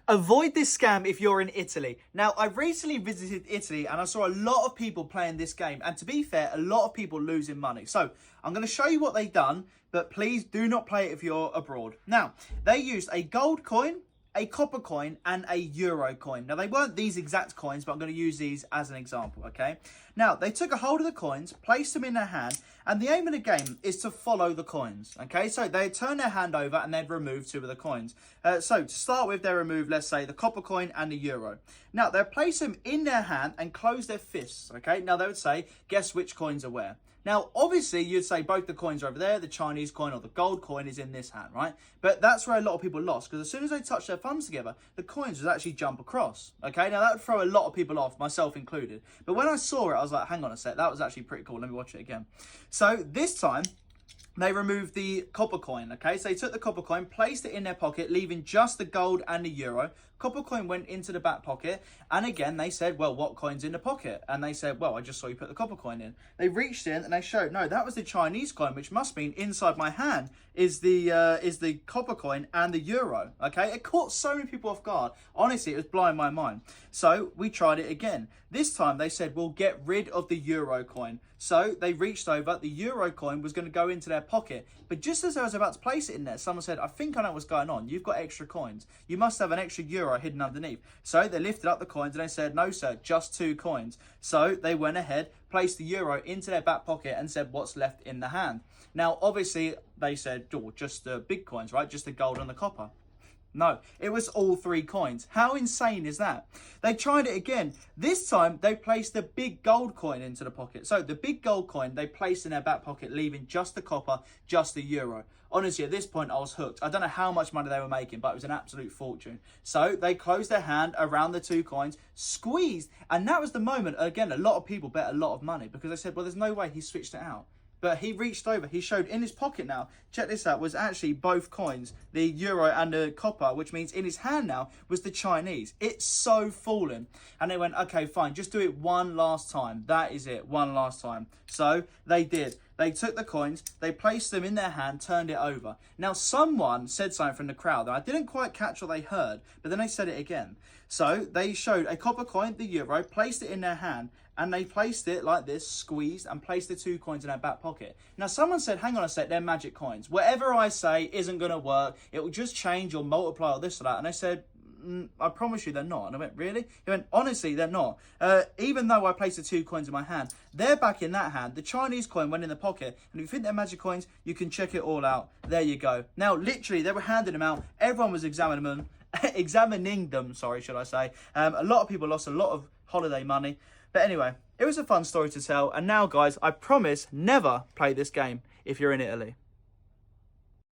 Avoid this scam if you're in Italy. Now, I recently visited Italy and I saw a lot of people playing this game. And to be fair, a lot of people losing money. So I'm going to show you what they've done, but please do not play it if you're abroad. Now, they used a gold coin, a copper coin and a euro coin. Now, they weren't these exact coins, but I'm going to use these as an example, okay? Now, they took a hold of the coins, placed them in their hand, and the aim of the game is to follow the coins, okay? So they'd turn their hand over and they'd remove two of the coins. So to start with, they removed, let's say, the copper coin and the euro. Now, they'll place them in their hand and close their fists, okay? Now, they would say, guess which coins are where? Now, obviously, you'd say both the coins are over there, the Chinese coin or the gold coin is in this hand, right? But that's where a lot of people lost, because as soon as they touched their thumbs together, the coins would actually jump across, okay? Now, that would throw a lot of people off, myself included. But when I saw it, I was like, hang on a sec, that was actually pretty cool. Let me watch it again. So this time, they removed the copper coin, okay? So they took the copper coin, placed it in their pocket, leaving just the gold and the euro. Copper coin went into the back pocket. And again, they said, well, what coin's in the pocket? And they said, well, I just saw you put the copper coin in. They reached in and they showed, no, that was the Chinese coin, which must mean inside my hand is the copper coin and the euro, okay? It caught so many people off guard. Honestly, it was blowing my mind. So we tried it again. This time they said, we'll get rid of the euro coin. So they reached over, the euro coin was going to go into their pocket. But just as I was about to place it in there, someone said, I think I know what's going on. You've got extra coins. You must have an extra euro hidden underneath. So they lifted up the coins and they said, no, sir, just 2 coins. So they went ahead, placed the euro into their back pocket and said, what's left in the hand? Now, obviously, they said, oh, just the big coins, right? Just the gold and the copper. No, it was all 3 coins. How insane is that? They tried it again. This time, they placed the big gold coin into the pocket. So the big gold coin, they placed in their back pocket, leaving just the copper, just the euro. Honestly, at this point, I was hooked. I don't know how much money they were making, but it was an absolute fortune. So they closed their hand around the 2 coins, squeezed, and that was the moment. Again, a lot of people bet a lot of money because they said, well, there's no way he switched it out. But he reached over, he showed in his pocket now, check this out, was actually both coins, the euro and the copper, which means in his hand now was the Chinese. It's so fallen. And they went, okay, fine, just do it one last time. That is it, one last time. So they did. They took the coins, they placed them in their hand, turned it over. Now, someone said something from the crowd, and I didn't quite catch what they heard, but then they said it again. So they showed a copper coin, the euro, placed it in their hand, and they placed it like this, squeezed, and placed the 2 coins in their back pocket. Now, someone said, hang on a sec, they're magic coins. Whatever I say isn't going to work. It will just change or multiply or this or that. And they said, I promise you they're not. And I went, really? He went, honestly, they're not. Even though I placed the 2 coins in my hand, they're back in that hand. The Chinese coin went in the pocket. And if you think they're magic coins, you can check it all out. There you go. Now, literally, they were handing them out. Everyone was examining them. Should I say. A lot of people lost a lot of holiday money. But anyway, it was a fun story to tell. And now, guys, I promise never play this game if you're in Italy.